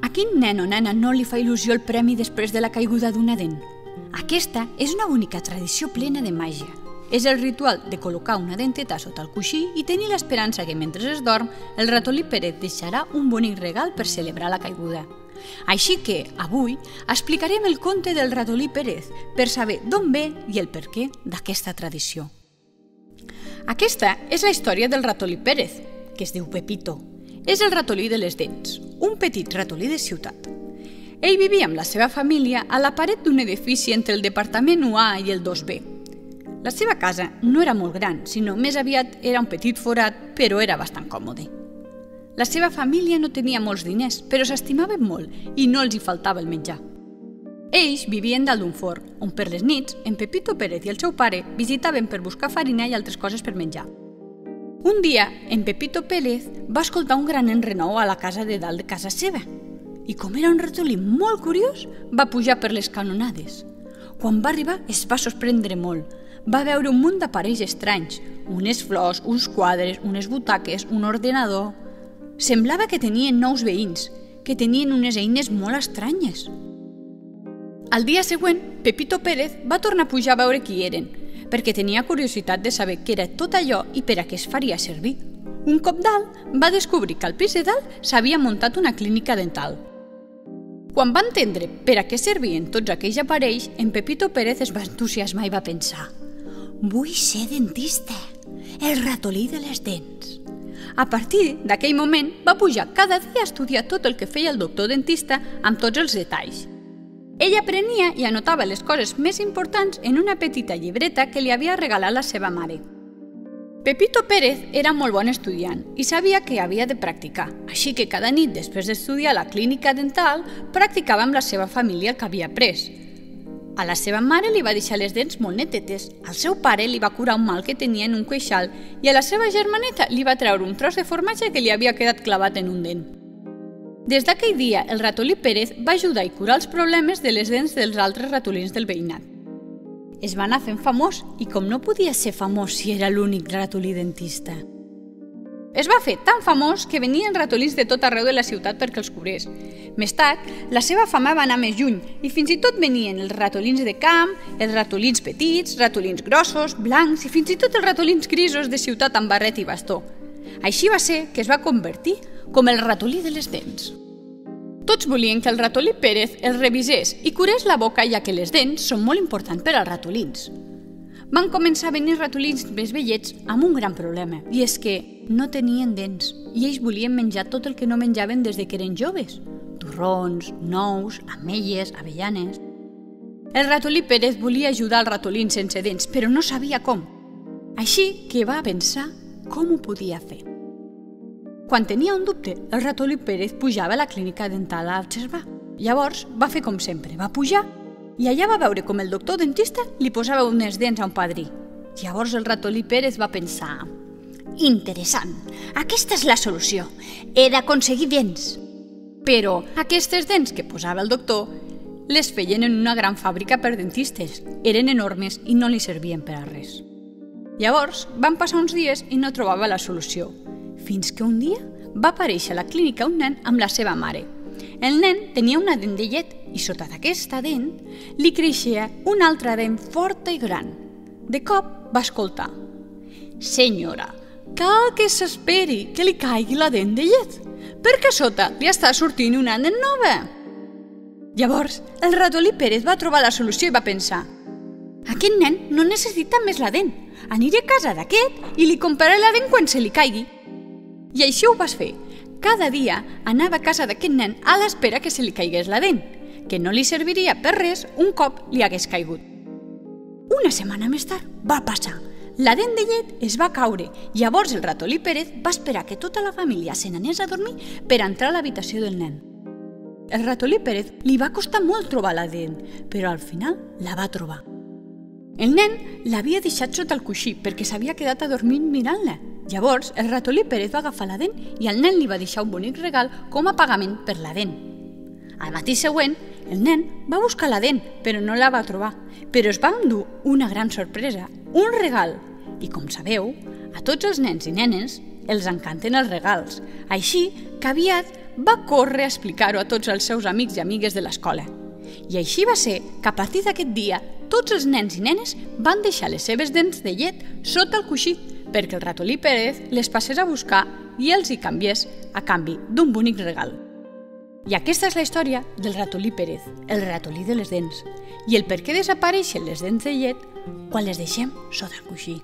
A quin nen o nena no li fa il·lusió el premi després de la caiguda d'una dent? Aquesta és una bonica tradició plena de màgia. És el ritual de col·locar una denteta sota el coixí i tenir l'esperança que mentre es dorm el ratolí Pérez deixarà un bonic regal per celebrar la caiguda. Així que, avui, explicarem el conte del ratolí Pérez per saber d'on ve i el perquè d'aquesta tradició. Aquesta és la història del ratolí Pérez, que es diu Pepito. És el ratolí de les dents, un petit ratolí de ciutat. Ell vivia amb la seva família a la paret d'un edifici entre el departament 1A i el 2B. La seva casa no era molt gran, sinó més aviat era un petit forat, però era bastant còmode. La seva família no tenia molts diners, però s'estimaven molt i no els hi faltava el menjar. Ells vivien dalt d'un forn, on per les nits, en Pepito Pérez i el seu pare visitaven per buscar farina i altres coses per menjar. Un dia, en Pepito Pérez va escoltar un gran enrenou a la casa de dalt de casa seva i, com era un ratolí molt curiós, va pujar per les canonades. Quan va arribar es va sorprendre molt. Va veure un munt d'aparells estranys, unes flors, uns quadres, unes butaques, un ordenador. Semblava que tenien nous veïns, que tenien unes eines molt estranyes. Al dia següent, Pepito Pérez va tornar a pujar a veure qui eren, perquè tenia curiositat de saber què era tot allò i per a què es faria servir. Un cop dalt, va descobrir que al pis de dalt s'havia muntat una clínica dental. Quan va entendre per a què servien tots aquells aparells, en Pepito Pérez es va entusiasmar i va pensar: «Vull ser dentista, el ratolí de les dents». A partir d'aquell moment, va pujar cada dia a estudiar tot el que feia el doctor dentista amb tots els detalls. Ell aprenia i anotava les coses més importants en una petita llibreta que li havia regalat la seva mare. Pepito Pérez era molt bon estudiant i sabia que havia de practicar, així que cada nit, després d'estudiar a la clínica dental, practicava amb la seva família el que havia après. A la seva mare li va deixar les dents molt netetes, al seu pare li va curar un mal que tenia en un queixal i a la seva germaneta li va treure un tros de formatge que li havia quedat clavat en un dent. Des d'aquell dia, el ratolí Pérez va ajudar i curar els problemes de les dents dels altres ratolins del veïnat. Es va anar fent famós i com no podia ser famós si era l'únic ratolí dentista. Es va fer tan famós que venien ratolins de tot arreu de la ciutat perquè els cobrés. Més tard, la seva fama va anar més lluny i fins i tot venien els ratolins de camp, els ratolins petits, ratolins grossos, blancs i fins i tot els ratolins grisos de ciutat amb barret i bastó. Així va ser que es va convertir com el ratolí de les dents. Tots volien que el ratolí Pérez els revisés i curés la boca, ja que les dents són molt importants per als ratolins. Van començar a venir ratolins més vellets amb un gran problema, i és que no tenien dents i ells volien menjar tot el que no menjaven des que eren joves: torrons, nous, ametlles, avellanes. El ratolí Pérez volia ajudar als ratolins sense dents, però no sabia com. Així que va pensar com ho podia fer. Quan tenia un dubte, el ratolí Pérez pujava a la clínica dental a observar. Llavors va fer com sempre, va pujar i allà va veure com el doctor dentista li posava unes dents a un padrí. Llavors el ratolí Pérez va pensar: «Interessant, aquesta és la solució, he d'aconseguir dents». Però aquestes dents que posava el doctor les feien en una gran fàbrica per dentistes, eren enormes i no li servien per a res. Llavors van passar uns dies i no trobava la solució, fins que un dia va aparèixer a la clínica un nen amb la seva mare. El nen tenia una dent de llet i sota d'aquesta dent li creixia una altra dent forta i gran. De cop va escoltar: «Senyora, cal que s'esperi que li caigui la dent de llet, perquè a sota li està sortint una dent nova». Llavors el ratolí Pérez va trobar la solució i va pensar: «Aquest nen no necessita més la dent, aniré a casa d'aquest i li compraré la dent quan se li caigui». I així ho vas fer. Cada dia anava a casa d'aquest nen a l'espera que se li caigués la dent, que no li serviria per res un cop li hagués caigut. Una setmana més tard va passar. La dent de llet es va caure. Llavors el ratolí Pérez va esperar que tota la família se n'anés a dormir per entrar a l'habitació del nen. El ratolí Pérez li va costar molt trobar la dent, però al final la va trobar. El nen l'havia deixat sota el coixí perquè s'havia quedat adormint mirant-la. Llavors, el ratolí Pérez va agafar la dent i el nen li va deixar un bonic regal com a pagament per la dent. Al matí següent, el nen va buscar la dent, però no la va trobar. Però es va endur una gran sorpresa, un regal. I com sabeu, a tots els nens i nenes els encanten els regals. Així que aviat va córrer a explicar-ho a tots els seus amics i amigues de l'escola. I així va ser que a partir d'aquest dia tots els nens i nenes van deixar les seves dents de llet sota el coixí perquè el ratolí Pérez les passés a buscar i els hi canviés a canvi d'un bonic regal. I aquesta és la història del ratolí Pérez, el ratolí de les dents, i el per què desapareixen les dents de llet quan les deixem sota el coixí.